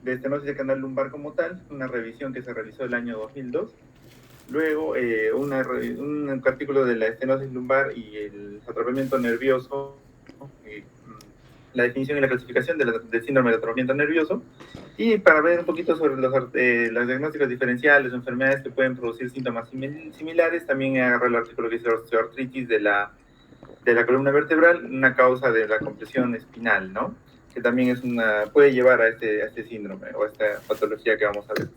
de estenosis de canal lumbar como tal, una revisión que se realizó el año 2002. Luego, un artículo de la estenosis lumbar y el atrapamiento nervioso, la definición y la clasificación del síndrome de atrapamiento nervioso, y para ver un poquito sobre los diagnósticos diferenciales o enfermedades que pueden producir síntomas similares, también agarré el artículo que dice osteoartritis de la columna vertebral, una causa de la compresión espinal, ¿no? Que también puede llevar a este síndrome o a esta patología que vamos a ver.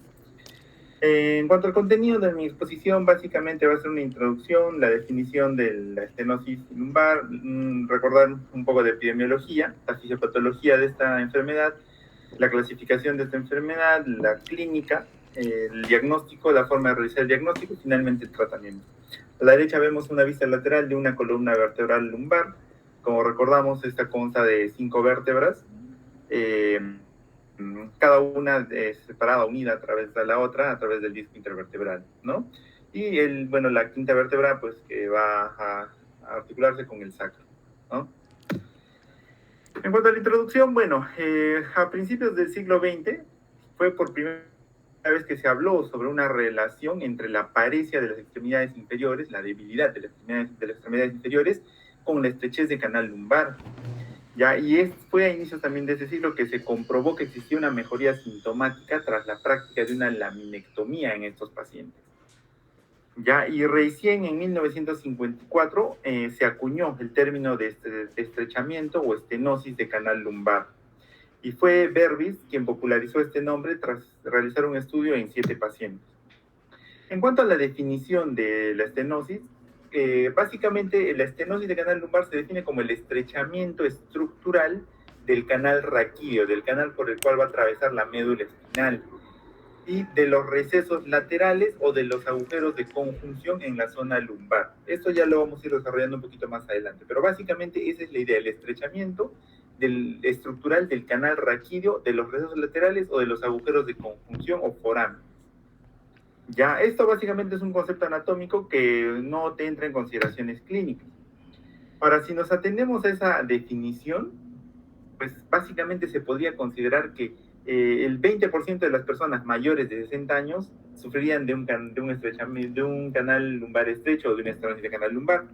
En cuanto al contenido de mi exposición, básicamente va a ser una introducción, la definición de la estenosis lumbar, recordar un poco de epidemiología, la fisiopatología de esta enfermedad, la clasificación de esta enfermedad, la clínica, el diagnóstico, la forma de realizar el diagnóstico y finalmente el tratamiento. A la derecha vemos una vista lateral de una columna vertebral lumbar. Como recordamos, esta consta de 5 vértebras. Cada una es separada, unida a través de la otra, a través del disco intervertebral, ¿no? Y la quinta vértebra, pues, que va a articularse con el sacro, ¿no? En cuanto a la introducción, bueno, a principios del siglo XX fue por primera vez que se habló sobre una relación entre la paresia de las extremidades inferiores, la debilidad de las extremidades inferiores, con la estrechez de canal lumbar. ¿Ya? Y fue a inicios también de ese siglo que se comprobó que existía una mejoría sintomática tras la práctica de una laminectomía en estos pacientes. ¿Ya? Y recién en 1954 se acuñó el término de estrechamiento o estenosis de canal lumbar. Y fue Berbis quien popularizó este nombre tras realizar un estudio en 7 pacientes. En cuanto a la definición de la estenosis, básicamente la estenosis de canal lumbar se define como el estrechamiento estructural del canal raquídeo, del canal por el cual va a atravesar la médula espinal, y de los recesos laterales o de los agujeros de conjunción en la zona lumbar. Esto ya lo vamos a ir desarrollando un poquito más adelante, pero básicamente esa es la idea, el estrechamiento estructural del canal raquídeo, de los recesos laterales o de los agujeros de conjunción o foramen. Ya, esto básicamente es un concepto anatómico que no te entra en consideraciones clínicas. Ahora, si nos atendemos a esa definición, pues básicamente se podría considerar que el 20% de las personas mayores de 60 años sufrirían de un canal lumbar estrecho o de una estenosis de canal lumbar.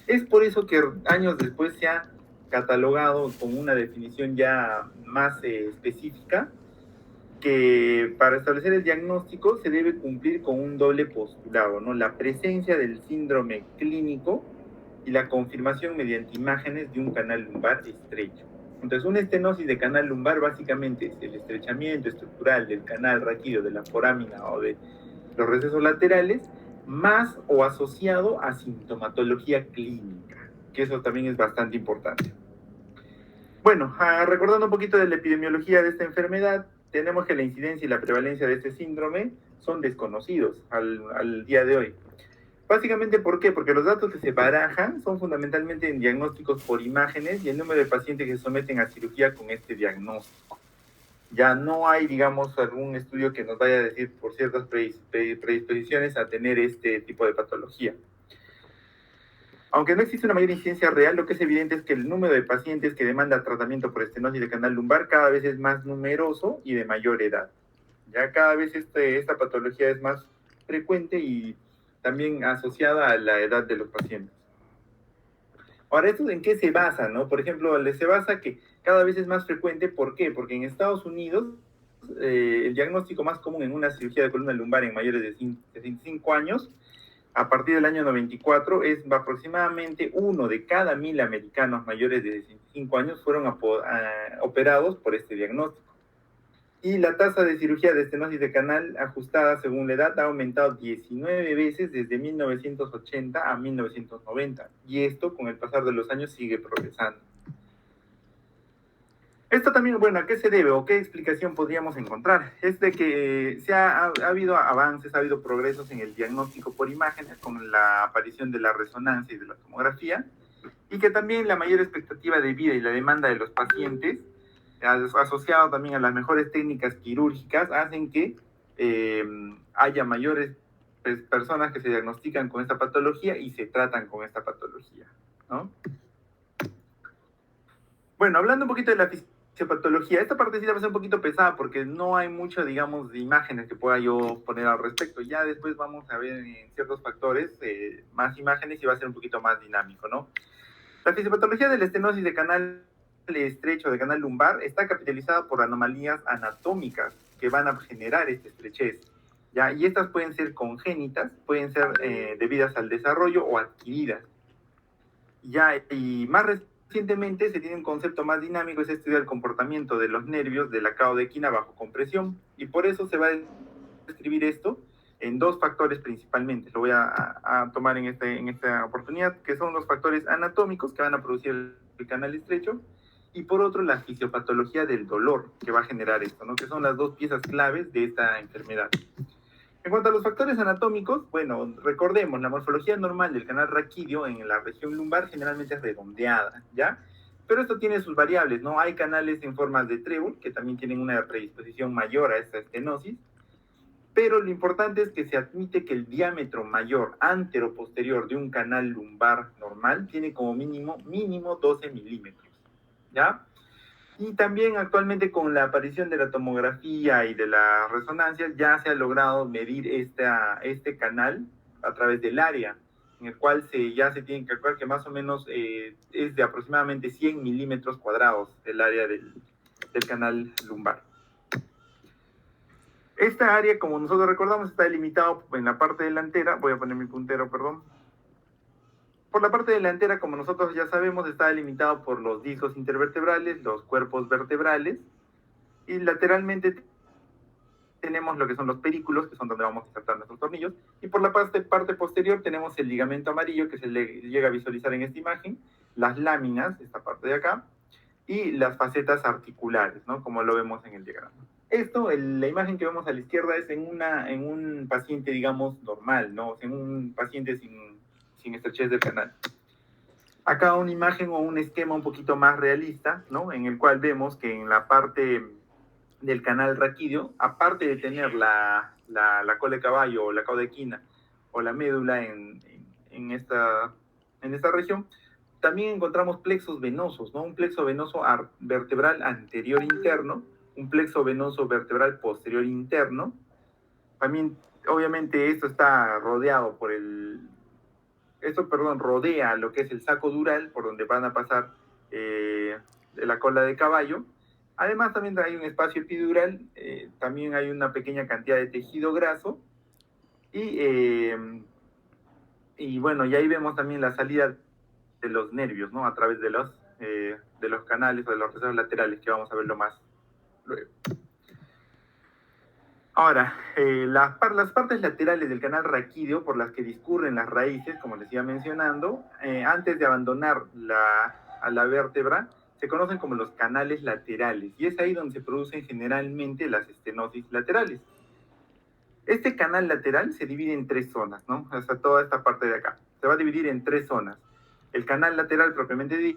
Es por eso que años después se ha catalogado con una definición ya más específica, que para establecer el diagnóstico se debe cumplir con un doble postulado, ¿no? La presencia del síndrome clínico y la confirmación mediante imágenes de un canal lumbar estrecho. Entonces, una estenosis de canal lumbar básicamente es el estrechamiento estructural del canal raquídeo, de la forámina o de los recesos laterales, más o asociado a sintomatología clínica, que eso también es bastante importante. Bueno, recordando un poquito de la epidemiología de esta enfermedad, tenemos que la incidencia y la prevalencia de este síndrome son desconocidos al día de hoy. Básicamente, ¿por qué? Porque los datos que se barajan son fundamentalmente en diagnósticos por imágenes y el número de pacientes que se someten a cirugía con este diagnóstico. Ya no hay, digamos, algún estudio que nos vaya a decir por ciertas predisposiciones a tener este tipo de patología. Aunque no existe una mayor incidencia real, lo que es evidente es que el número de pacientes que demanda tratamiento por estenosis de canal lumbar cada vez es más numeroso y de mayor edad. Ya cada vez esta patología es más frecuente y también asociada a la edad de los pacientes. Ahora, ¿esto en qué se basa, no? Por ejemplo, se basa que cada vez es más frecuente, ¿por qué? Porque en Estados Unidos el diagnóstico más común en una cirugía de columna lumbar en mayores de 65 años, a partir del año 94, es aproximadamente 1 de cada 1000 americanos mayores de 65 años fueron operados por este diagnóstico. Y la tasa de cirugía de estenosis de canal ajustada según la edad ha aumentado 19 veces desde 1980 a 1990. Y esto, con el pasar de los años, sigue progresando. Esto también, bueno, ¿a qué se debe o qué explicación podríamos encontrar? Es de que ha habido avances, ha habido progresos en el diagnóstico por imágenes con la aparición de la resonancia y de la tomografía, y que también la mayor expectativa de vida y la demanda de los pacientes, asociado también a las mejores técnicas quirúrgicas, hacen que haya mayores personas que se diagnostican con esta patología y se tratan con esta patología, ¿no? Bueno, hablando un poquito de la fisiopatología, esta partecita va a ser un poquito pesada porque no hay mucho, digamos, de imágenes que pueda yo poner al respecto. Ya después vamos a ver en ciertos factores más imágenes y va a ser un poquito más dinámico, ¿no? La fisiopatología de la estenosis de canal estrecho, de canal lumbar, está capitalizada por anomalías anatómicas que van a generar esta estrechez, ¿ya? Y estas pueden ser congénitas, pueden ser debidas al desarrollo o adquiridas. Ya, y más recientemente se tiene un concepto más dinámico, es estudiar el comportamiento de los nervios de la caudequina bajo compresión, y por eso se va a describir esto en dos factores principalmente. Lo voy a tomar en esta oportunidad, que son los factores anatómicos que van a producir el canal estrecho, y por otro la fisiopatología del dolor que va a generar esto, ¿no? Que son las dos piezas claves de esta enfermedad. En cuanto a los factores anatómicos, bueno, recordemos, la morfología normal del canal raquídeo en la región lumbar generalmente es redondeada, ¿ya? Pero esto tiene sus variables, ¿no? Hay canales en formas de trébol que también tienen una predisposición mayor a esta estenosis, pero lo importante es que se admite que el diámetro mayor antero-posterior de un canal lumbar normal tiene como mínimo 12 milímetros, ¿ya? Y también actualmente con la aparición de la tomografía y de la resonancia ya se ha logrado medir este canal a través del área, en el cual ya se tiene que calcular que más o menos es de aproximadamente 100 milímetros cuadrados el área del canal lumbar. Esta área, como nosotros recordamos, está delimitado en la parte delantera. Voy a poner mi puntero, perdón. Por la parte delantera, como nosotros ya sabemos, está delimitado por los discos intervertebrales, los cuerpos vertebrales, y lateralmente tenemos lo que son los perículos, que son donde vamos a insertar nuestros tornillos, y por la parte posterior tenemos el ligamento amarillo, que se llega a visualizar en esta imagen, las láminas, esta parte de acá, y las facetas articulares, ¿no? Como lo vemos en el diagrama. Esto, la imagen que vemos a la izquierda es en un paciente, digamos, normal, ¿no? En un paciente sin estrechez del canal. Acá una imagen o un esquema un poquito más realista, ¿no? En el cual vemos que en la parte del canal raquídeo, aparte de tener la cola de caballo o la caudequina o la médula en esta región, también encontramos plexos venosos, ¿no? Un plexo venoso vertebral anterior interno, un plexo venoso vertebral posterior interno. También, obviamente, esto está rodeado por rodea lo que es el saco dural, por donde van a pasar la cola de caballo. Además, también hay un espacio epidural, también hay una pequeña cantidad de tejido graso, y bueno, y ahí vemos también la salida de los nervios, ¿no? A través de los canales o de los resortes laterales, que vamos a verlo más luego. Ahora, las partes laterales del canal raquídeo por las que discurren las raíces, como les iba mencionando, antes de abandonar a la vértebra, se conocen como los canales laterales, y es ahí donde se producen generalmente las estenosis laterales. Este canal lateral se divide en tres zonas, ¿no? Hasta toda esta parte de acá. Se va a dividir en tres zonas. El canal lateral propiamente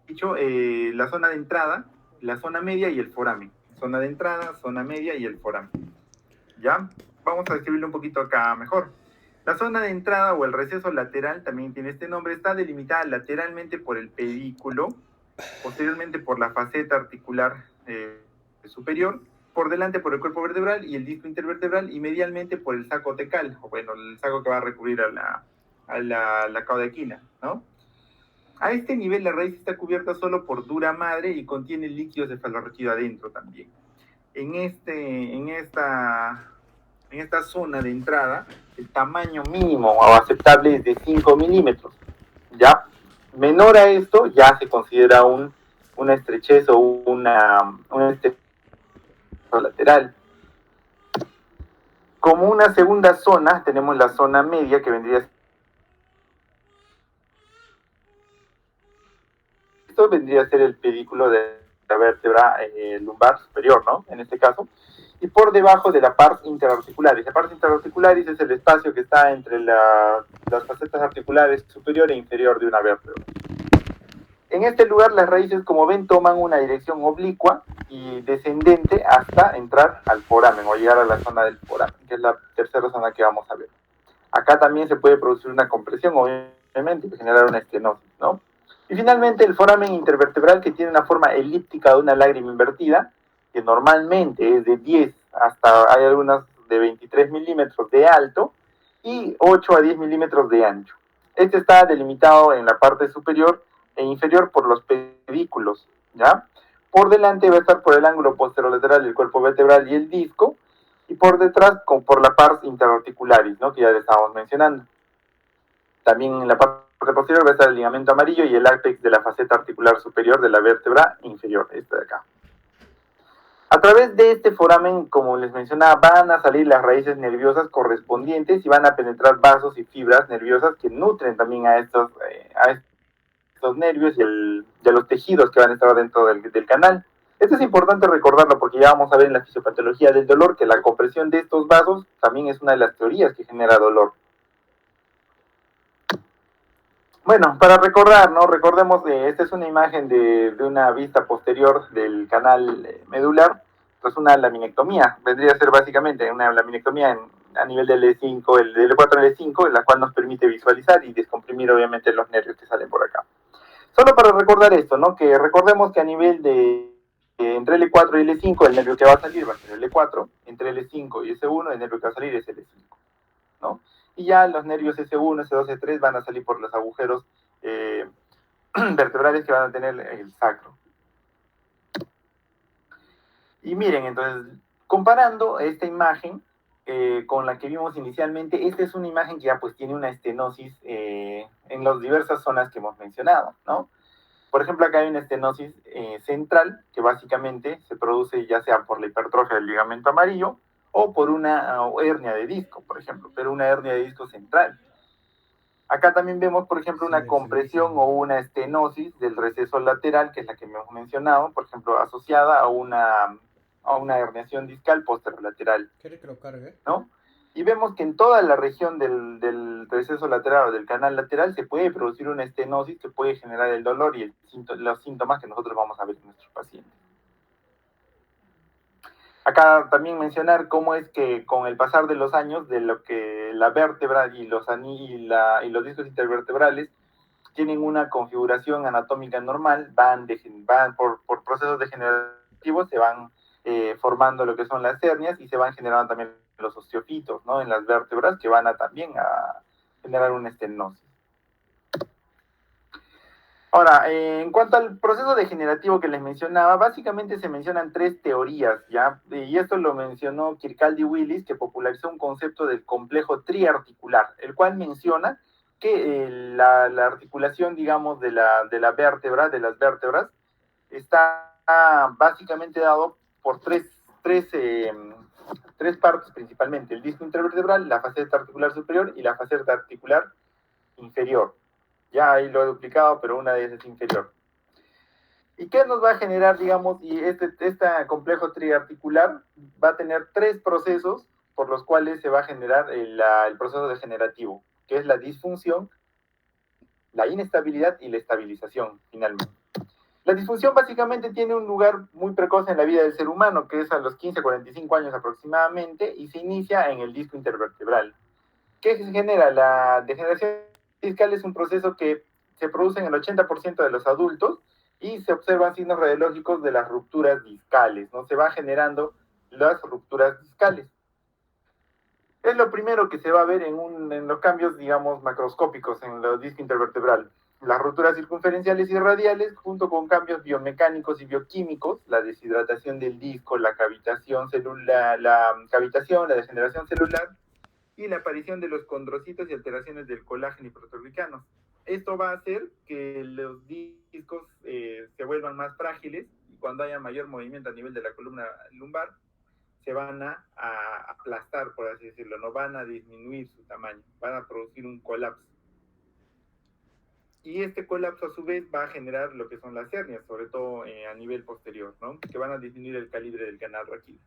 dicho, la zona de entrada, la zona media y el foramen. Zona de entrada, zona media y el foramen. ¿Ya? Vamos a describirlo un poquito acá mejor. La zona de entrada o el receso lateral, también tiene este nombre, está delimitada lateralmente por el pedículo, posteriormente por la faceta articular superior, por delante por el cuerpo vertebral y el disco intervertebral, y medialmente por el saco tecal, o bueno, el saco que va a recubrir a la caudequina, ¿no? A este nivel la raíz está cubierta solo por dura madre y contiene líquido cefalorraquídeo adentro también. En esta zona de entrada, el tamaño mínimo o aceptable es de 5 milímetros, ¿ya? Menor a esto ya se considera una estrechez o una estrechez lateral. Como una segunda zona, tenemos la zona media, que vendría a ser el pedículo de la vértebra lumbar superior, ¿no? En este caso. Y por debajo de la pars interarticularis. La pars interarticularis es el espacio que está entre las facetas articulares superior e inferior de una vértebra. En este lugar las raíces, como ven, toman una dirección oblicua y descendente hasta entrar al foramen o llegar a la zona del foramen, que es la tercera zona que vamos a ver. Acá también se puede producir una compresión, obviamente, y generar una estenosis, ¿no? Y finalmente el foramen intervertebral, que tiene una forma elíptica de una lágrima invertida, que normalmente es de 10 hasta, hay algunas de 23 milímetros de alto y 8 a 10 milímetros de ancho. Este está delimitado en la parte superior e inferior por los pedículos, ¿ya? Por delante va a estar por el ángulo posterolateral del cuerpo vertebral y el disco, y por detrás por la pars interarticularis, ¿no? Que ya le estábamos mencionando. También en la parte posterior va a estar el ligamento amarillo y el ápex de la faceta articular superior de la vértebra inferior, esta de acá. A través de este foramen, como les mencionaba, van a salir las raíces nerviosas correspondientes y van a penetrar vasos y fibras nerviosas que nutren también a estos nervios y a los tejidos que van a estar dentro del canal. Esto es importante recordarlo porque ya vamos a ver en la fisiopatología del dolor que la compresión de estos vasos también es una de las teorías que genera dolor. Bueno, para recordar, ¿no? Recordemos, esta es una imagen de una vista posterior del canal medular, pues una laminectomía, vendría a ser básicamente una laminectomía a nivel del L5, el L4 L5, la cual nos permite visualizar y descomprimir obviamente los nervios que salen por acá. Solo para recordar esto, ¿no? Que recordemos que a nivel de entre L4 y L5 el nervio que va a salir va a ser L4, entre L5 y S1 el nervio que va a salir es L5, ¿no? Y ya los nervios S1, S2, S3 van a salir por los agujeros vertebrales que van a tener el sacro. Y miren, entonces, comparando esta imagen con la que vimos inicialmente, esta es una imagen que ya pues tiene una estenosis en las diversas zonas que hemos mencionado, ¿no? Por ejemplo, acá hay una estenosis central que básicamente se produce ya sea por la hipertrofia del ligamento amarillo o por una hernia de disco, por ejemplo, pero una hernia de disco central. Acá también vemos, por ejemplo, una compresión o una estenosis del receso lateral, que es la que hemos mencionado, por ejemplo, asociada a una herniación discal posterolateral. ¿Quiere que lo cargue? ¿No? Y vemos que en toda la región del receso lateral o del canal lateral se puede producir una estenosis que puede generar el dolor y los síntomas que nosotros vamos a ver en nuestros pacientes. Acá también mencionar cómo es que con el pasar de los años, de lo que la vértebra y los discos intervertebrales tienen una configuración anatómica normal, van por procesos degenerativos, se van formando lo que son las hernias y se van generando también los osteofitos, ¿no? En las vértebras que van a también a generar una estenosis. Ahora, en cuanto al proceso degenerativo que les mencionaba, básicamente se mencionan tres teorías, ¿ya? Y esto lo mencionó Kirkcaldy-Willis, que popularizó un concepto del complejo triarticular, el cual menciona que la articulación, digamos, de la vértebra, de las vértebras, está básicamente dado por tres partes principalmente, el disco intervertebral, la faceta articular superior y la faceta articular inferior. Ya ahí lo he duplicado, pero una de ellas es inferior. ¿Y qué nos va a generar, digamos, y este complejo triarticular va a tener tres procesos por los cuales se va a generar el proceso degenerativo, que es la disfunción, la inestabilidad y la estabilización, finalmente. La disfunción básicamente tiene un lugar muy precoz en la vida del ser humano, que es a los 15 a 45 años aproximadamente, y se inicia en el disco intervertebral. ¿Qué se genera? La degeneración discal es un proceso que se produce en el 80% de los adultos y se observan signos radiológicos de las rupturas discales, ¿no? Se va generando las rupturas discales. Es lo primero que se va a ver en los cambios, digamos, macroscópicos en el disco intervertebral. Las rupturas circunferenciales y radiales, junto con cambios biomecánicos y bioquímicos, la deshidratación del disco, la cavitación celular, la degeneración celular, y la aparición de los condrocitos y alteraciones del colágeno y proteoglicanos. Esto va a hacer que los discos se vuelvan más frágiles y cuando haya mayor movimiento a nivel de la columna lumbar, se van a aplastar, por así decirlo, no van a disminuir su tamaño, van a producir un colapso. Y este colapso a su vez va a generar lo que son las hernias, sobre todo a nivel posterior, ¿no? Que van a disminuir el calibre del canal raquídeo.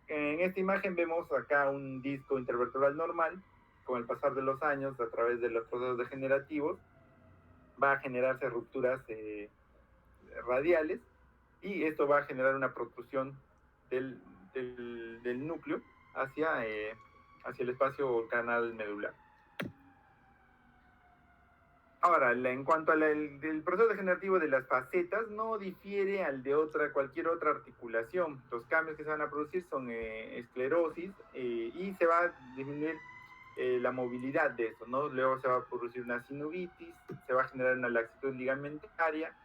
En esta imagen vemos acá un disco intervertebral normal. Con el pasar de los años, a través de los procesos degenerativos, va a generarse rupturas radiales y esto va a generar una protrusión del núcleo hacia el espacio canal medular. Ahora, en cuanto al proceso degenerativo de las facetas, no difiere al de cualquier otra articulación. Los cambios que se van a producir son esclerosis y se va a disminuir la movilidad de esto, ¿no? Luego se va a producir una sinovitis, se va a generar una laxitud ligamentaria,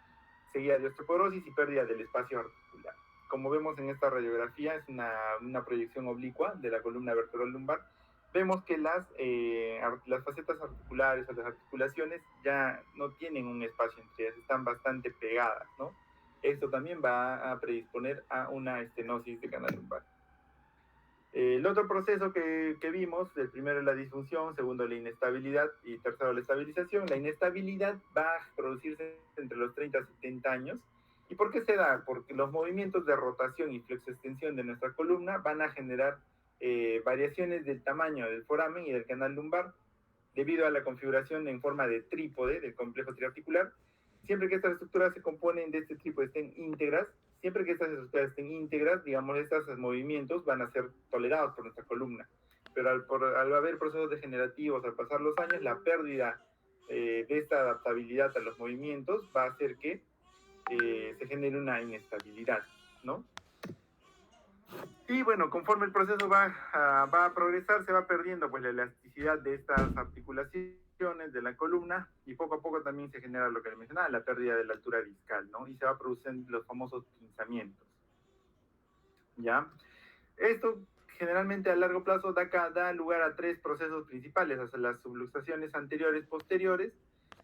seguida de osteoporosis y pérdida del espacio articular. Como vemos en esta radiografía, es una proyección oblicua de la columna vertebral lumbar. Vemos que las facetas articulares o las articulaciones ya no tienen un espacio entre ellas, están bastante pegadas, ¿no? Esto también va a predisponer a una estenosis de canal lumbar. El otro proceso que vimos, el primero la disfunción, segundo la inestabilidad y tercero la estabilización. La inestabilidad va a producirse entre los 30 a 70 años. ¿Y por qué se da? Porque los movimientos de rotación y flexoextensión de nuestra columna van a generar variaciones del tamaño del foramen y del canal lumbar debido a la configuración en forma de trípode del complejo triarticular. Siempre que estas estructuras se componen de este trípode estén íntegras, siempre que estas estructuras estén íntegras, digamos, estos movimientos van a ser tolerados por nuestra columna. Pero al haber procesos degenerativos, al pasar los años, la pérdida de esta adaptabilidad a los movimientos va a hacer que se genere una inestabilidad, ¿no? Y bueno, conforme el proceso va a progresar, se va perdiendo pues la elasticidad de estas articulaciones de la columna y poco a poco también se genera lo que les mencionaba, la pérdida de la altura discal, ¿no? Y se va produciendo los famosos pinzamientos, ¿ya? Esto generalmente a largo plazo da lugar a tres procesos principales, o sea, las subluxaciones anteriores, posteriores,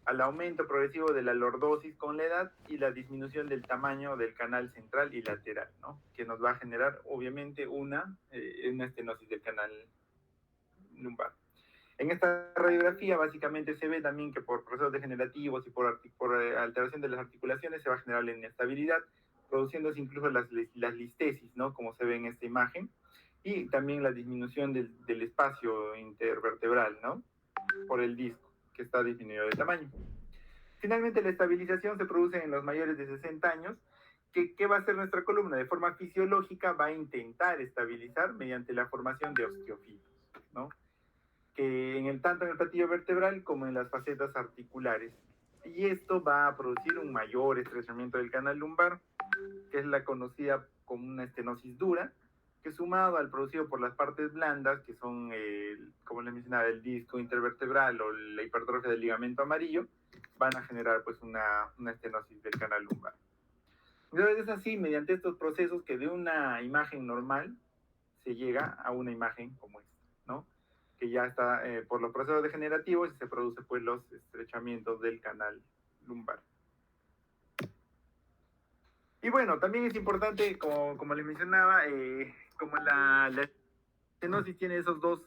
al aumento progresivo de la lordosis con la edad y la disminución del tamaño del canal central y lateral, ¿no? Que nos va a generar, obviamente, una estenosis del canal lumbar. En esta radiografía, básicamente, se ve también que por procesos degenerativos y por alteración de las articulaciones se va a generar la inestabilidad, produciéndose incluso las listesis, ¿no? Como se ve en esta imagen, y también la disminución del espacio intervertebral, ¿no? Por el disco, que está disminuido de tamaño. Finalmente, la estabilización se produce en los mayores de 60 años. ¿Qué va a hacer nuestra columna? De forma fisiológica va a intentar estabilizar mediante la formación de osteofitos, ¿no? Que tanto en el platillo vertebral como en las facetas articulares. Y esto va a producir un mayor estrechamiento del canal lumbar, que es la conocida como una estenosis dura, que sumado al producido por las partes blandas, que son, como les mencionaba, el disco intervertebral o la hipertrofia del ligamento amarillo, van a generar pues una estenosis del canal lumbar. Entonces es así, mediante estos procesos, que de una imagen normal se llega a una imagen como esta, ¿no? Que ya está por los procesos degenerativos y se producen pues los estrechamientos del canal lumbar. Y bueno, también es importante, como les mencionaba, como la estenosis tiene esos dos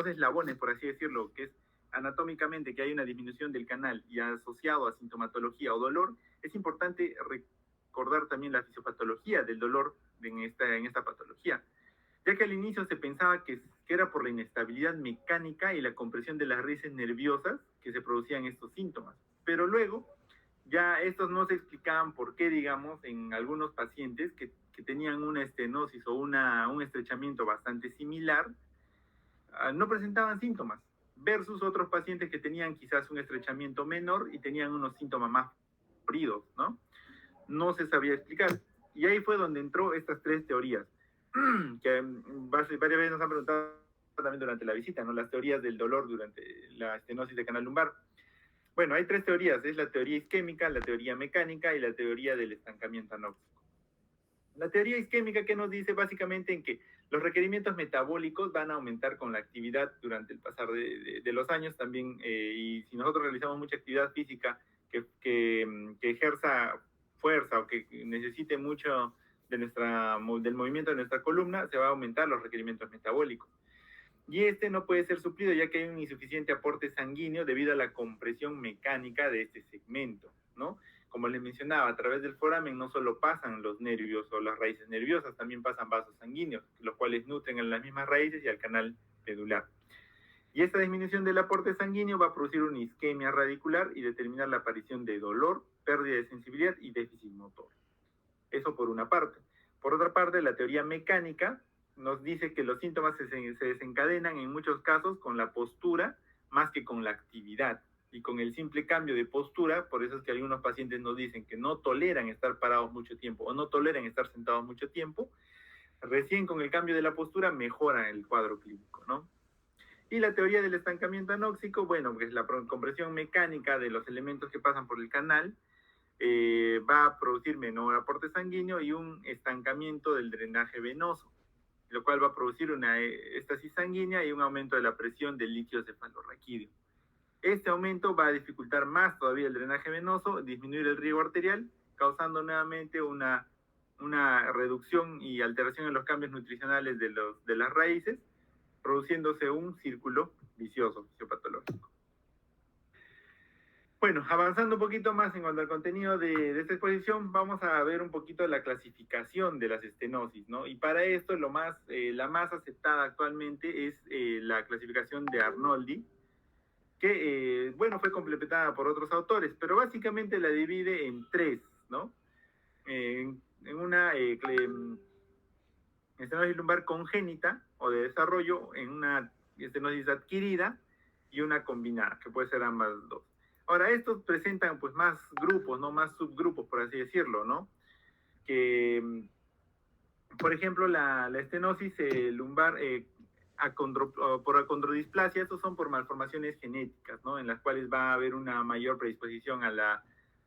eslabones, por así decirlo, que es anatómicamente que hay una disminución del canal y asociado a sintomatología o dolor, es importante recordar también la fisiopatología del dolor en esta patología, ya que al inicio se pensaba que era por la inestabilidad mecánica y la compresión de las raíces nerviosas que se producían estos síntomas, pero luego ya estos no se explicaban por qué, digamos, en algunos pacientes que tenían una estenosis o un estrechamiento bastante similar, no presentaban síntomas, versus otros pacientes que tenían quizás un estrechamiento menor y tenían unos síntomas más floridos, ¿no? No se sabía explicar. Y ahí fue donde entró estas tres teorías, que varias veces nos han preguntado también durante la visita, ¿no? Las teorías del dolor durante la estenosis de canal lumbar. Bueno, hay tres teorías, es la teoría isquémica, la teoría mecánica y la teoría del estancamiento anóxico. La teoría isquémica, que nos dice básicamente en que los requerimientos metabólicos van a aumentar con la actividad durante el pasar de los años también, y si nosotros realizamos mucha actividad física que ejerza fuerza o que necesite mucho del movimiento de nuestra columna, se va a aumentar los requerimientos metabólicos. Y este no puede ser suplido ya que hay un insuficiente aporte sanguíneo debido a la compresión mecánica de este segmento, ¿no? Como les mencionaba, a través del foramen no solo pasan los nervios o las raíces nerviosas, también pasan vasos sanguíneos, los cuales nutren a las mismas raíces y al canal medular. Y esta disminución del aporte sanguíneo va a producir una isquemia radicular y determinar la aparición de dolor, pérdida de sensibilidad y déficit motor. Eso por una parte. Por otra parte, la teoría mecánica nos dice que los síntomas se desencadenan en muchos casos con la postura más que con la actividad. y con el simple cambio de postura, por eso es que algunos pacientes nos dicen que no toleran estar parados mucho tiempo o no toleran estar sentados mucho tiempo, recién con el cambio de la postura mejora el cuadro clínico, ¿no? Y la teoría del estancamiento anóxico, bueno, que es la compresión mecánica de los elementos que pasan por el canal, va a producir menor aporte sanguíneo y un estancamiento del drenaje venoso, lo cual va a producir una éstasis sanguínea y un aumento de la presión del líquido cefalorraquídeo. Este aumento va a dificultar más todavía el drenaje venoso, disminuir el riego arterial, causando nuevamente una reducción y alteración en los cambios nutricionales de las raíces, produciéndose un círculo vicioso fisiopatológico. Bueno, avanzando un poquito más en cuanto al contenido de esta exposición, vamos a ver un poquito la clasificación de las estenosis, ¿no? Y para esto la más aceptada actualmente es la clasificación de Arnoldi, que, bueno, fue complementada por otros autores, pero básicamente la divide en tres, ¿no? En una estenosis lumbar congénita o de desarrollo, en una estenosis adquirida y una combinada, que puede ser ambas dos. Ahora, estos presentan pues más grupos, ¿no? Más subgrupos, por así decirlo, ¿no? Que, por ejemplo, la estenosis lumbar por acondrodisplasia, estos son por malformaciones genéticas, ¿no? En las cuales va a haber una mayor predisposición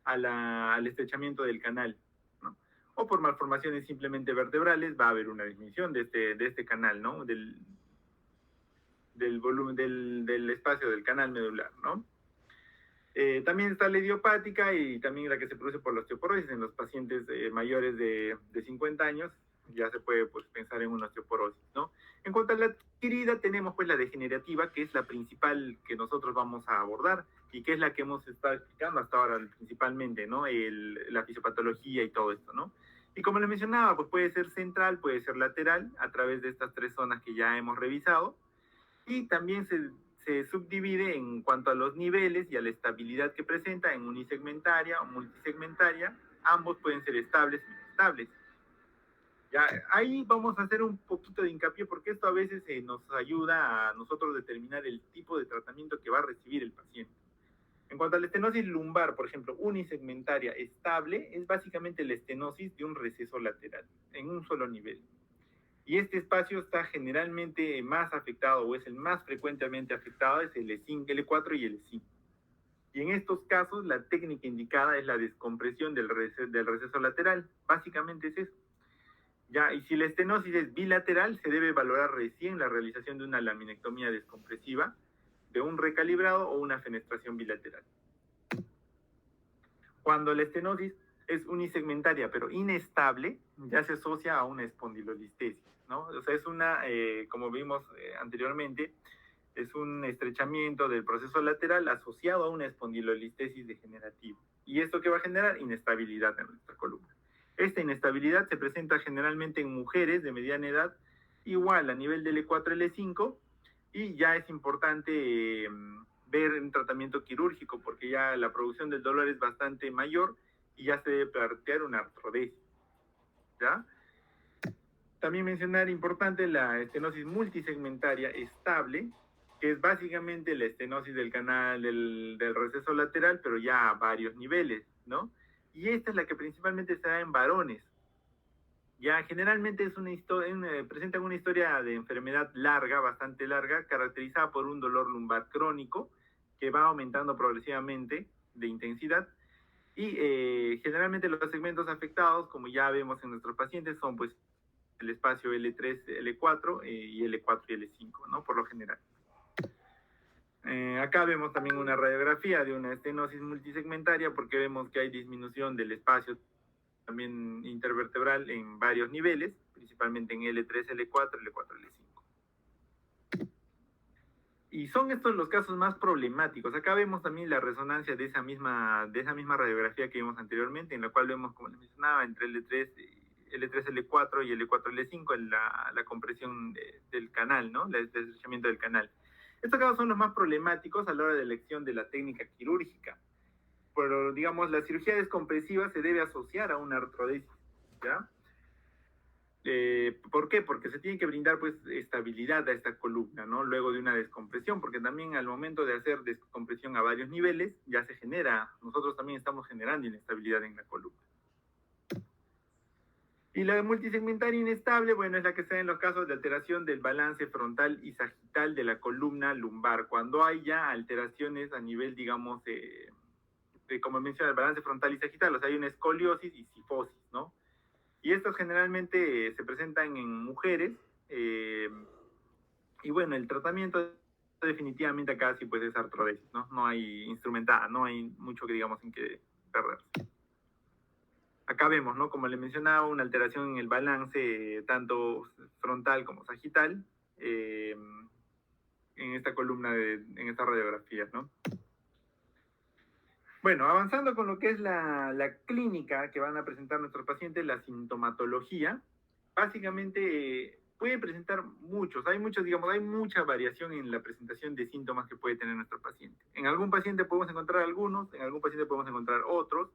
al estrechamiento del canal, ¿no? O por malformaciones simplemente vertebrales va a haber una disminución de este canal, ¿no? Del volumen del espacio del canal medular, ¿no? También está la idiopática y también la que se produce por la osteoporosis en los pacientes mayores de 50 años. Ya se puede pues, pensar en una osteoporosis, ¿no? En cuanto a la adquirida, tenemos pues la degenerativa, que es la principal que nosotros vamos a abordar y que es la que hemos estado explicando hasta ahora principalmente, ¿no? La fisiopatología y todo esto, ¿no? Y como les mencionaba, pues puede ser central, puede ser lateral, a través de estas tres zonas que ya hemos revisado. Y también se subdivide en cuanto a los niveles y a la estabilidad que presenta en unisegmentaria o multisegmentaria. Ambos pueden ser estables y inestables. Ya, ahí vamos a hacer un poquito de hincapié porque esto a veces nos ayuda a nosotros determinar el tipo de tratamiento que va a recibir el paciente. En cuanto a la estenosis lumbar, por ejemplo, unisegmentaria estable, es básicamente la estenosis de un receso lateral, en un solo nivel. Y este espacio está generalmente más afectado o es el más frecuentemente afectado, es el E5, L4 y el E5. Y en estos casos la técnica indicada es la descompresión del receso lateral, básicamente es eso. Ya, y si la estenosis es bilateral, se debe valorar recién la realización de una laminectomía descompresiva, de un recalibrado o una fenestración bilateral. Cuando la estenosis es unisegmentaria pero inestable, ya se asocia a una espondilolistesis, ¿no? O sea, es una, como vimos anteriormente, es un estrechamiento del proceso lateral asociado a una espondilolistesis degenerativa. ¿Y esto qué va a generar? Inestabilidad en nuestra columna. Esta inestabilidad se presenta generalmente en mujeres de mediana edad, igual a nivel del E4 L5, y ya es importante ver un tratamiento quirúrgico porque ya la producción del dolor es bastante mayor y ya se debe plantear una artrodesis, ¿ya? También mencionar importante la estenosis multisegmentaria estable, que es básicamente la estenosis del canal del receso lateral, pero ya a varios niveles, ¿no? Y esta es la que principalmente se da en varones. Ya generalmente es presentan una historia de enfermedad larga, bastante larga, caracterizada por un dolor lumbar crónico que va aumentando progresivamente de intensidad. Y generalmente los segmentos afectados, como ya vemos en nuestros pacientes, son pues el espacio L3, L4 y L4 y L5, ¿no? Por lo general. Acá vemos también una radiografía de una estenosis multisegmentaria porque vemos que hay disminución del espacio también intervertebral en varios niveles, principalmente en L3, L4, L4, L5. Y son estos los casos más problemáticos. Acá vemos también la resonancia de esa misma radiografía que vimos anteriormente, en la cual vemos, como les mencionaba, entre L3, L4 y L4, L5, la compresión del canal, ¿no? El estrechamiento del canal. Estos casos son los más problemáticos a la hora de elección de la técnica quirúrgica. Pero, digamos, la cirugía descompresiva se debe asociar a una artrodesis, ¿ya? ¿Por qué? Porque se tiene que brindar pues estabilidad a esta columna, ¿no? Luego de una descompresión, porque también al momento de hacer descompresión a varios niveles ya se genera, nosotros también estamos generando inestabilidad en la columna. Y la multisegmentaria inestable, bueno, es la que se da en los casos de alteración del balance frontal y sagital de la columna lumbar, cuando hay ya alteraciones a nivel, digamos, como menciona, el balance frontal y sagital, o sea, hay una escoliosis y cifosis, ¿no? Y estas generalmente se presentan en mujeres, y bueno, el tratamiento definitivamente acá sí pues es artrodesis, ¿no? No hay instrumentada, no hay mucho que digamos en que perderse. Acá vemos, ¿no? Como le mencionaba, una alteración en el balance tanto frontal como sagital en esta columna, en esta radiografía, ¿no? Bueno, avanzando con lo que es la clínica que van a presentar nuestros pacientes, la sintomatología, básicamente puede presentar digamos, hay mucha variación en la presentación de síntomas que puede tener nuestro paciente. En algún paciente podemos encontrar algunos, en algún paciente podemos encontrar otros,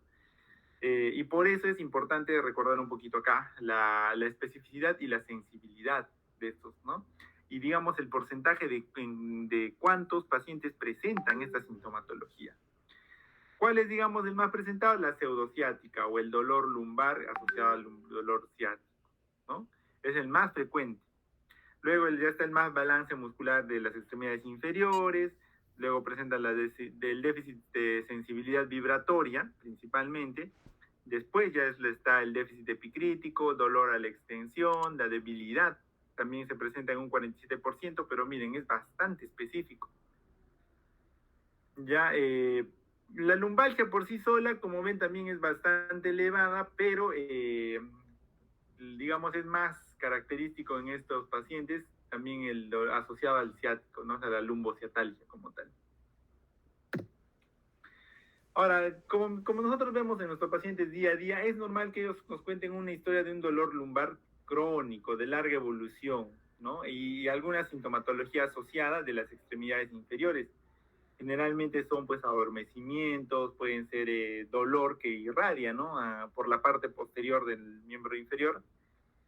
y por eso es importante recordar un poquito acá la especificidad y la sensibilidad de estos, ¿no? Y digamos el porcentaje de cuántos pacientes presentan esta sintomatología. ¿Cuál es, digamos, el más presentado? La pseudociática o el dolor lumbar asociado al dolor ciático, ¿no? Es el más frecuente. Luego ya está el más balance muscular de las extremidades inferiores, luego presenta del déficit de sensibilidad vibratoria, principalmente. Después ya está el déficit epicrítico, dolor a la extensión, la debilidad. También se presenta en un 47%, pero miren, es bastante específico. Ya, la lumbalgia por sí sola, como ven, también es bastante elevada, pero digamos es más característico en estos pacientes también asociado al ciático, ¿no? O sea, la lumbociatalgia como tal. Ahora, como nosotros vemos en nuestros pacientes día a día, es normal que ellos nos cuenten una historia de un dolor lumbar crónico, de larga evolución, ¿no? Y alguna sintomatología asociada de las extremidades inferiores. Generalmente son pues adormecimientos, pueden ser dolor que irradia, ¿no? Por la parte posterior del miembro inferior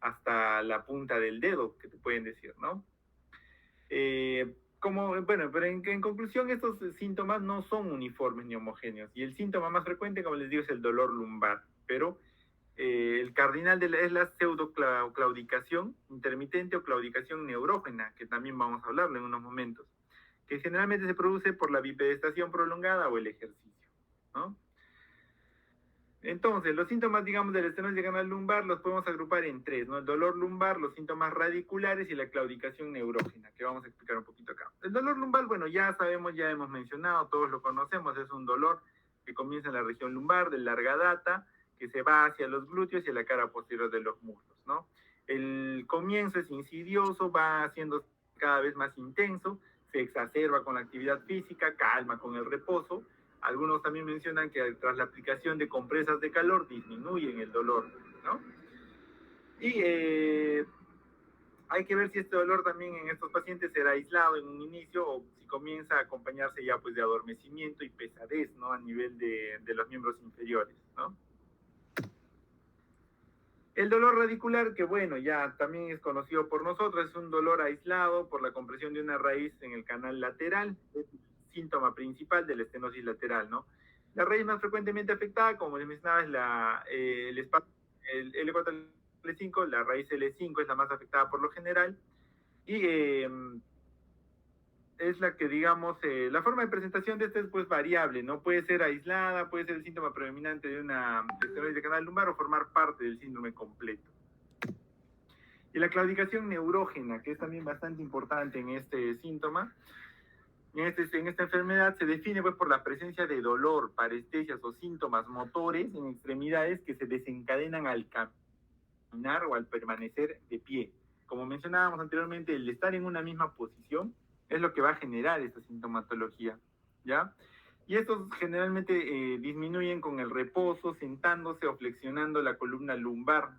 hasta la punta del dedo, que te pueden decir, ¿no? Bueno, pero en conclusión, estos síntomas no son uniformes ni homogéneos. Y el síntoma más frecuente, como les digo, es el dolor lumbar. Pero el cardinal es la pseudoclaudicación intermitente o claudicación neurógena, que también vamos a hablarlo en unos momentos, que generalmente se produce por la bipedestación prolongada o el ejercicio, ¿no? Entonces, los síntomas, digamos, de la estenosis de canal lumbar los podemos agrupar en tres, ¿no? El dolor lumbar, los síntomas radiculares y la claudicación neurógena, que vamos a explicar un poquito acá. El dolor lumbar, bueno, ya sabemos, ya hemos mencionado, todos lo conocemos, es un dolor que comienza en la región lumbar de larga data, que se va hacia los glúteos y a la cara posterior de los muslos, ¿no? El comienzo es insidioso, va haciendo cada vez más intenso, se exacerba con la actividad física, calma con el reposo. Algunos también mencionan que tras la aplicación de compresas de calor disminuyen el dolor, ¿no? Y hay que ver si este dolor también en estos pacientes será aislado en un inicio o si comienza a acompañarse ya pues de adormecimiento y pesadez, ¿no? A nivel de los miembros inferiores, ¿no? El dolor radicular, que bueno, ya también es conocido por nosotros, es un dolor aislado por la compresión de una raíz en el canal lateral, es el síntoma principal de la estenosis lateral, ¿no? La raíz más frecuentemente afectada, como les mencionaba, es el L4-L5, la raíz L5 es la más afectada por lo general, y es la que, digamos, la forma de presentación de esta es pues variable, ¿no? Puede ser aislada, puede ser el síntoma predominante de una estenosis de canal lumbar o formar parte del síndrome completo. Y la claudicación neurógena, que es también bastante importante en este síntoma, en esta enfermedad se define pues por la presencia de dolor, parestesias o síntomas motores en extremidades que se desencadenan al caminar o al permanecer de pie. Como mencionábamos anteriormente, el estar en una misma posición es lo que va a generar esta sintomatología, ¿ya? Y estos generalmente disminuyen con el reposo, sentándose o flexionando la columna lumbar,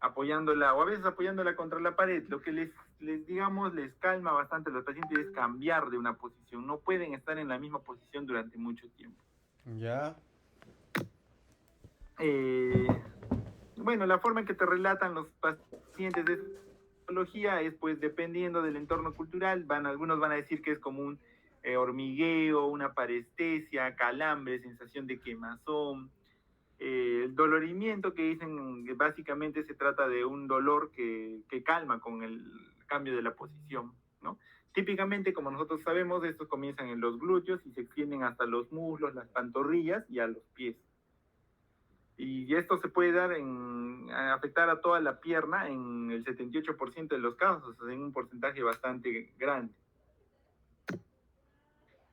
apoyándola o a veces apoyándola contra la pared. Lo que digamos, les calma bastante a los pacientes es cambiar de una posición. No pueden estar en la misma posición durante mucho tiempo. Ya. bueno, la forma en que te relatan los pacientes de patología es pues dependiendo del entorno cultural, algunos van a decir que es como un hormigueo, una parestesia, calambre, sensación de quemazón, el dolorimiento que dicen que básicamente se trata de un dolor que calma con el cambio de la posición, ¿no? Típicamente, como nosotros sabemos, estos comienzan en los glúteos y se extienden hasta los muslos, las pantorrillas y a los pies. Y esto se puede dar afectar a toda la pierna en el 78% de los casos, en un porcentaje bastante grande.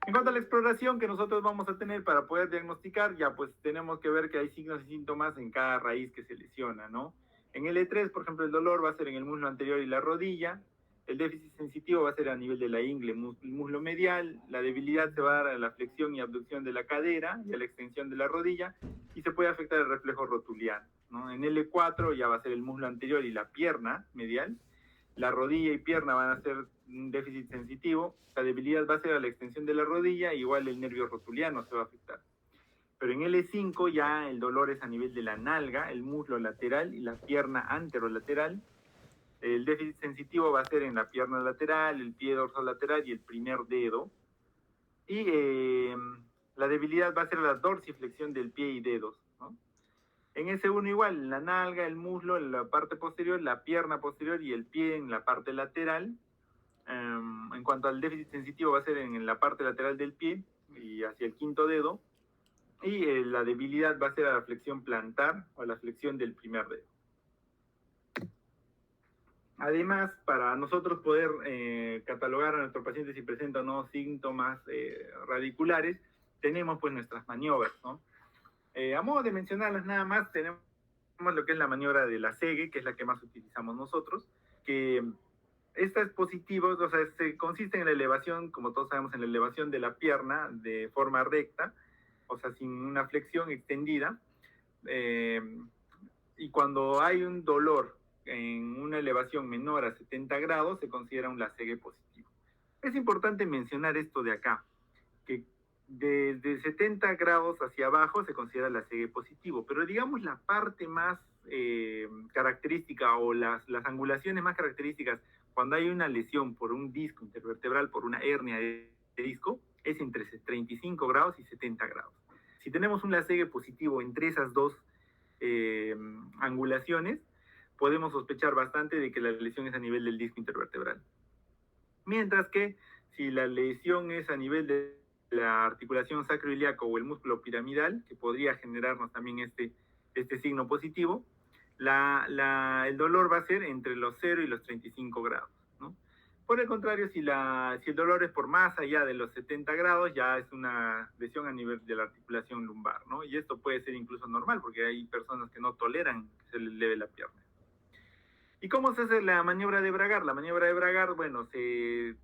En cuanto a la exploración que nosotros vamos a tener para poder diagnosticar, ya pues tenemos que ver que hay signos y síntomas en cada raíz que se lesiona, ¿no? En el E3, por ejemplo, el dolor va a ser en el muslo anterior y la rodilla, el déficit sensitivo va a ser a nivel de la ingle, muslo medial, la debilidad se va a dar a la flexión y abducción de la cadera y a la extensión de la rodilla, y se puede afectar el reflejo rotuliano, ¿no? En el E4 ya va a ser el muslo anterior y la pierna medial, la rodilla y pierna van a ser un déficit sensitivo, la debilidad va a ser a la extensión de la rodilla, igual el nervio rotuliano se va a afectar. Pero en L5 ya el dolor es a nivel de la nalga, el muslo lateral y la pierna anterolateral. El déficit sensitivo va a ser en la pierna lateral, el pie dorsolateral y el primer dedo. Y la debilidad va a ser la dorsiflexión del pie y dedos, ¿no? En S1 igual, la nalga, el muslo en la parte posterior, la pierna posterior y el pie en la parte lateral. En cuanto al déficit sensitivo va a ser en la parte lateral del pie y hacia el quinto dedo. Y la debilidad va a ser a la flexión plantar o a la flexión del primer dedo. Además, para nosotros poder catalogar a nuestro paciente si presenta o no síntomas radiculares, tenemos pues nuestras maniobras, ¿no? A modo de mencionarlas nada más, tenemos lo que es la maniobra de la segue, que es la que más utilizamos nosotros, que esta es positivo, o sea, se consiste en la elevación, como todos sabemos, en la elevación de la pierna de forma recta, o sea, sin una flexión extendida, y cuando hay un dolor en una elevación menor a 70 grados, se considera un lacegue positivo. Es importante mencionar esto de acá, que desde 70 grados hacia abajo se considera lacegue positivo, pero digamos la parte más característica o las angulaciones más características cuando hay una lesión por un disco intervertebral, por una hernia de disco, es entre 35 grados y 70 grados. Si tenemos un lacegue positivo entre esas dos angulaciones, podemos sospechar bastante de que la lesión es a nivel del disco intervertebral. Mientras que si la lesión es a nivel de la articulación sacroiliaco o el músculo piramidal, que podría generarnos también este signo positivo, el dolor va a ser entre los 0 y los 35 grados, ¿no? Por el contrario, si el dolor es por más allá de los 70 grados, ya es una lesión a nivel de la articulación lumbar, ¿no? Y esto puede ser incluso normal, porque hay personas que no toleran que se les eleve la pierna. ¿Y cómo se hace la maniobra de Bragar? La maniobra de Bragar, bueno, se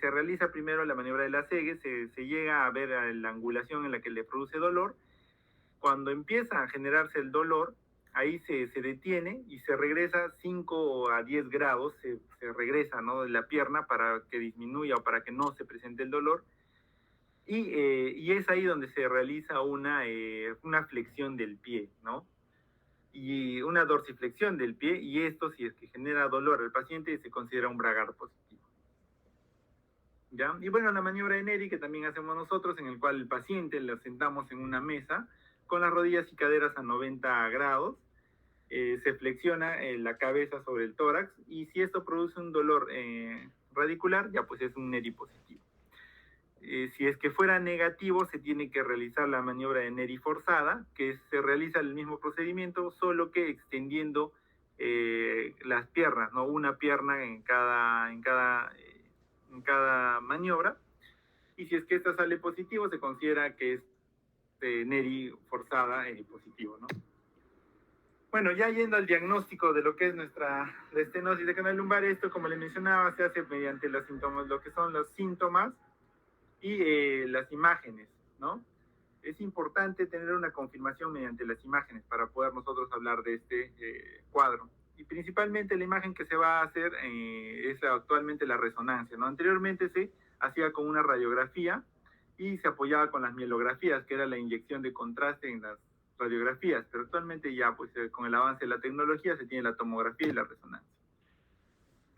realiza primero la maniobra de la segue, se llega a ver a la angulación en la que le produce dolor. Cuando empieza a generarse el dolor, ahí se detiene y se regresa 5 a 10 grados, se regresa, ¿no?, de la pierna para que disminuya o para que no se presente el dolor. Y es ahí donde se realiza una flexión del pie, ¿no? Y una dorsiflexión del pie, y esto, si es que genera dolor al paciente, se considera un Bragar positivo. ¿Ya? Y bueno, la maniobra de Neri, que también hacemos nosotros, en el cual el paciente lo sentamos en una mesa con las rodillas y caderas a 90 grados, se flexiona la cabeza sobre el tórax, y si esto produce un dolor radicular, ya pues es un Neri positivo. Si es que fuera negativo, se tiene que realizar la maniobra de Neri forzada, que se realiza el mismo procedimiento, solo que extendiendo las piernas, ¿no? Una pierna en cada maniobra. Y si es que esta sale positivo, se considera que es Neri forzada positivo, ¿no? Bueno, ya yendo al diagnóstico de lo que es la estenosis de canal lumbar, esto, como les mencionaba, se hace mediante los síntomas, lo que son los síntomas y las imágenes, ¿no? Es importante tener una confirmación mediante las imágenes para poder nosotros hablar de este cuadro. Y principalmente la imagen que se va a hacer es actualmente la resonancia, ¿no? Anteriormente se hacía con una radiografía y se apoyaba con las mielografías, que era la inyección de contraste radiografías, pero actualmente ya pues con el avance de la tecnología se tiene la tomografía y la resonancia.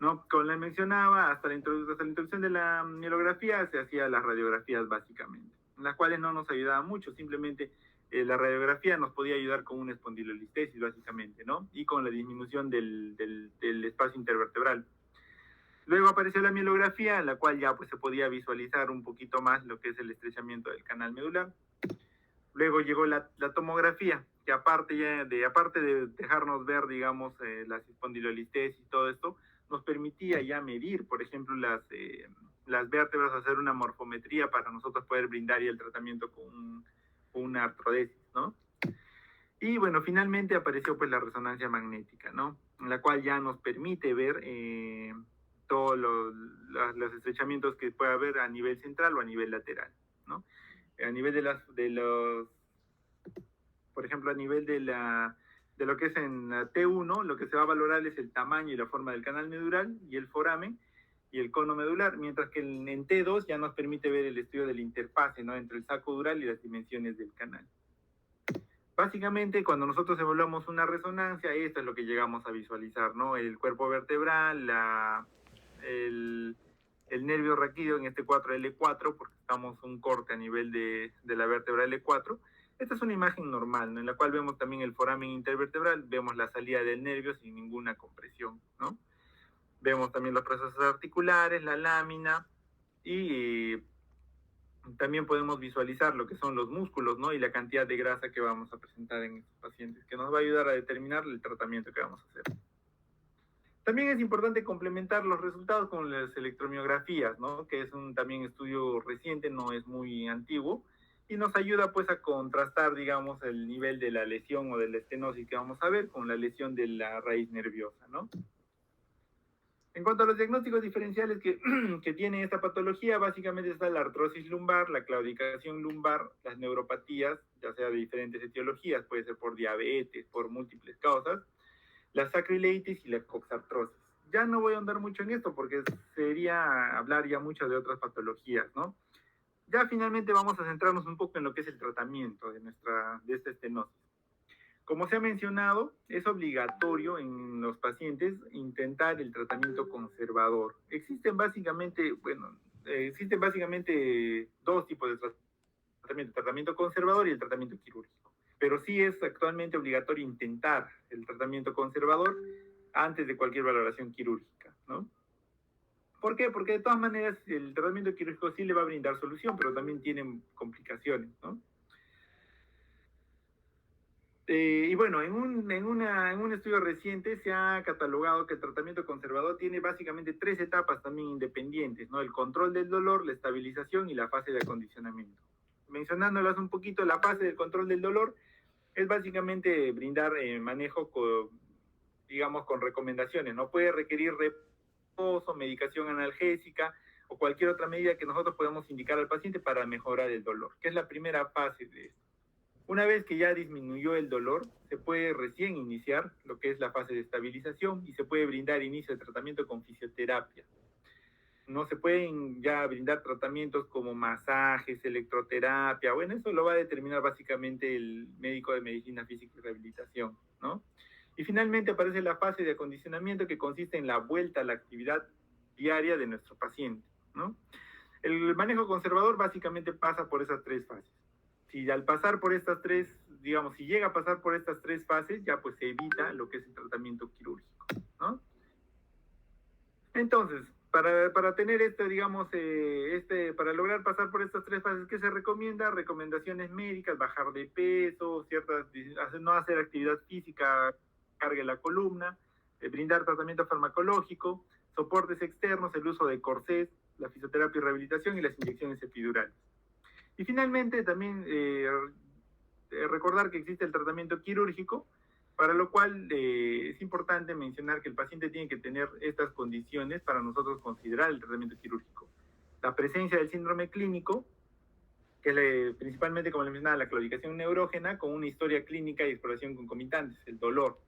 ¿No? Como les mencionaba, hasta la introducción de la mielografía se hacía las radiografías básicamente, las cuales no nos ayudaban mucho, simplemente la radiografía nos podía ayudar con una espondilolistesis básicamente, ¿no? Y con la disminución del espacio intervertebral. Luego apareció la mielografía, en la cual ya pues se podía visualizar un poquito más lo que es el estrechamiento del canal medular. Luego llegó la tomografía, que aparte de dejarnos ver, digamos, las espondilolistesis y todo esto, nos permitía ya medir, por ejemplo, las vértebras, hacer una morfometría para nosotros poder brindar ya el tratamiento con una artrodesis, ¿no? Y bueno, finalmente apareció pues la resonancia magnética, ¿no? En la cual ya nos permite ver todos los estrechamientos que puede haber a nivel central o a nivel lateral, ¿no? A nivel por ejemplo, a nivel de lo que es en T1, lo que se va a valorar es el tamaño y la forma del canal medular y el foramen y el cono medular, mientras que en T2 ya nos permite ver el estudio de la interfase, ¿no? Entre el saco dural y las dimensiones del canal. Básicamente, cuando nosotros evaluamos una resonancia, esto es lo que llegamos a visualizar, ¿no? El cuerpo vertebral, el nervio raquídeo en este 4L4, porque estamos un corte a nivel de la vértebra L4. Esta es una imagen normal, ¿no? En la cual vemos también el foramen intervertebral, vemos la salida del nervio sin ninguna compresión, ¿no? Vemos también los procesos articulares, la lámina y también podemos visualizar lo que son los músculos, ¿no? Y la cantidad de grasa que vamos a presentar en estos pacientes, que nos va a ayudar a determinar el tratamiento que vamos a hacer. También es importante complementar los resultados con las electromiografías, ¿no? Que es un también estudio reciente, no es muy antiguo, y nos ayuda pues a contrastar, digamos, el nivel de la lesión o de la estenosis que vamos a ver con la lesión de la raíz nerviosa, ¿no? En cuanto a los diagnósticos diferenciales que tiene esta patología, básicamente está la artrosis lumbar, la claudicación lumbar, las neuropatías, ya sea de diferentes etiologías, puede ser por diabetes, por múltiples causas, la sacroileitis y la coxartrosis. Ya no voy a andar mucho en esto porque sería hablar ya mucho de otras patologías, ¿no? Ya finalmente vamos a centrarnos un poco en lo que es el tratamiento de esta estenosis. Como se ha mencionado, es obligatorio en los pacientes intentar el tratamiento conservador. Existen básicamente dos tipos de tratamiento, el tratamiento conservador y el tratamiento quirúrgico. Pero sí es actualmente obligatorio intentar el tratamiento conservador antes de cualquier valoración quirúrgica, ¿no? ¿Por qué? Porque de todas maneras el tratamiento quirúrgico sí le va a brindar solución, pero también tiene complicaciones, ¿no? Y bueno, en un estudio reciente se ha catalogado que el tratamiento conservador tiene básicamente 3 etapas también independientes, ¿no? El control del dolor, la estabilización y la fase de acondicionamiento. Mencionándolas un poquito, la fase del control del dolor es básicamente brindar manejo, digamos, con recomendaciones, ¿no? Puede requerir reposo, medicación analgésica o cualquier otra medida que nosotros podamos indicar al paciente para mejorar el dolor, que es la primera fase de esto. Una vez que ya disminuyó el dolor, se puede recién iniciar lo que es la fase de estabilización y se puede brindar inicio de tratamiento con fisioterapia. No se pueden ya brindar tratamientos como masajes, electroterapia, bueno, eso lo va a determinar básicamente el médico de medicina física y rehabilitación, ¿no? Y finalmente aparece la fase de acondicionamiento que consiste en la vuelta a la actividad diaria de nuestro paciente, ¿no? El manejo conservador básicamente pasa por esas 3 fases. Si al pasar por estas 3, digamos, si llega a pasar por estas 3 fases, ya pues se evita lo que es el tratamiento quirúrgico, ¿no? Entonces, para tener digamos, para lograr pasar por estas 3 fases, ¿qué se recomienda? Recomendaciones médicas, bajar de peso, no hacer actividad física, cargue la columna, brindar tratamiento farmacológico, soportes externos, el uso de corsés, la fisioterapia y rehabilitación y las inyecciones epidurales. Y finalmente también recordar que existe el tratamiento quirúrgico, para lo cual es importante mencionar que el paciente tiene que tener estas condiciones para nosotros considerar el tratamiento quirúrgico. La presencia del síndrome clínico, que es principalmente, como le mencionaba, la claudicación neurógena con una historia clínica y exploración concomitantes, el dolor.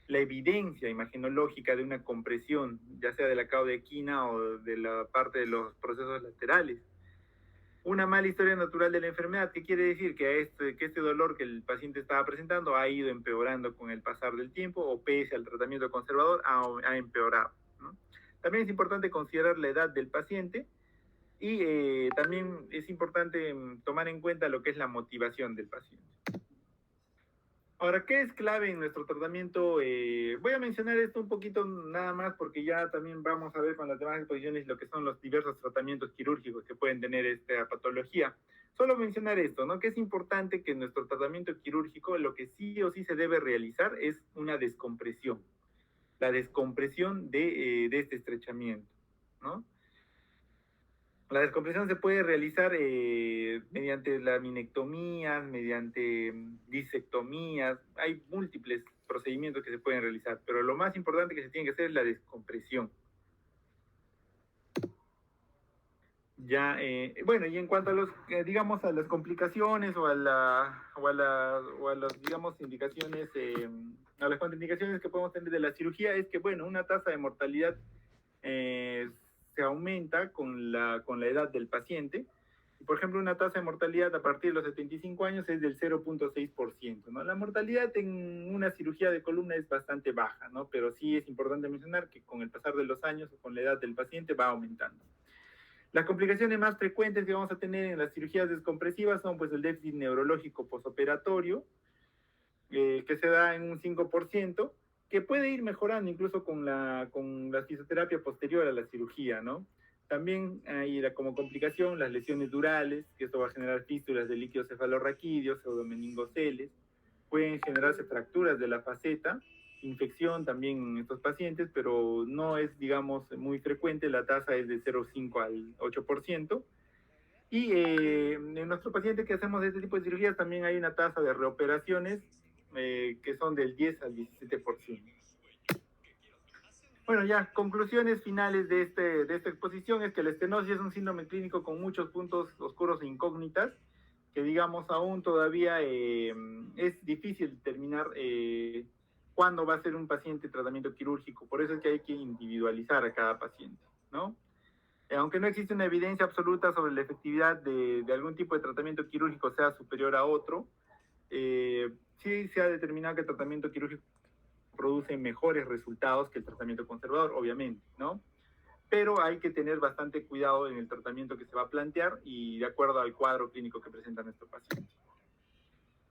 La evidencia imagenológica de una compresión, ya sea de la cauda equina o de la parte de los procesos laterales. Una mala historia natural de la enfermedad, ¿qué quiere decir? Que este dolor que el paciente estaba presentando ha ido empeorando con el pasar del tiempo o pese al tratamiento conservador ha empeorado, ¿no? También es importante considerar la edad del paciente y también es importante tomar en cuenta lo que es la motivación del paciente. Ahora, ¿qué es clave en nuestro tratamiento? Voy a mencionar esto un poquito nada más porque ya también vamos a ver con las demás exposiciones lo que son los diversos tratamientos quirúrgicos que pueden tener esta patología. Solo mencionar esto, ¿no? Que es importante que en nuestro tratamiento quirúrgico lo que sí o sí se debe realizar es una descompresión. La descompresión de este estrechamiento, ¿no? La descompresión se puede realizar mediante laminectomías, mediante disectomías. Hay múltiples procedimientos que se pueden realizar, pero lo más importante que se tiene que hacer es la descompresión. Ya, bueno, y en cuanto a los, digamos, a las complicaciones o a las, digamos, indicaciones, a las contraindicaciones que podemos tener de la cirugía, es que, bueno, una tasa de mortalidad se aumenta con la edad del paciente. Por ejemplo, una tasa de mortalidad a partir de los 75 años es del 0.6%, ¿no? La mortalidad en una cirugía de columna es bastante baja, ¿no? Pero sí es importante mencionar que con el pasar de los años o con la edad del paciente va aumentando. Las complicaciones más frecuentes que vamos a tener en las cirugías descompresivas son pues el déficit neurológico posoperatorio, que se da en un 5%, que puede ir mejorando incluso con la fisioterapia posterior a la cirugía, ¿no? También hay como complicación las lesiones durales, que esto va a generar fístulas de líquido cefalorraquídeo, pseudomeningoceles, pueden generarse fracturas de la faceta, infección también en estos pacientes, pero no es, digamos, muy frecuente, la tasa es de 0,5 al 8%. Y en nuestro paciente que hacemos este tipo de cirugías también hay una tasa de reoperaciones que son del 10 al 17%. Bueno, ya, conclusiones finales de esta exposición es que la estenosis es un síndrome clínico con muchos puntos oscuros e incógnitas, que digamos aún todavía es difícil determinar cuándo va a ser un paciente tratamiento quirúrgico, por eso es que hay que individualizar a cada paciente, ¿no? Aunque no existe una evidencia absoluta sobre la efectividad de algún tipo de tratamiento quirúrgico sea superior a otro, sí se ha determinado que el tratamiento quirúrgico produce mejores resultados que el tratamiento conservador, obviamente, ¿no? Pero hay que tener bastante cuidado en el tratamiento que se va a plantear y de acuerdo al cuadro clínico que presenta nuestro paciente.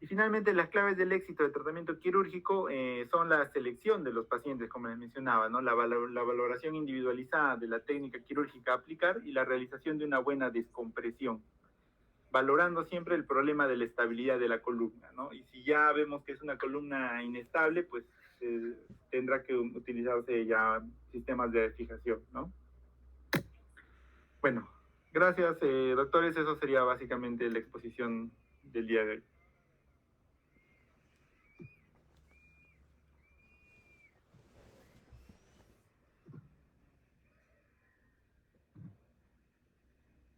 Y finalmente, las claves del éxito del tratamiento quirúrgico son la selección de los pacientes, como les mencionaba, ¿no? La valoración individualizada de la técnica quirúrgica a aplicar y la realización de una buena descompresión, valorando siempre el problema de la estabilidad de la columna, ¿no? Y si ya vemos que es una columna inestable, pues tendrá que utilizarse ya sistemas de fijación, ¿no? Bueno, gracias, doctores. Eso sería básicamente la exposición del día de hoy.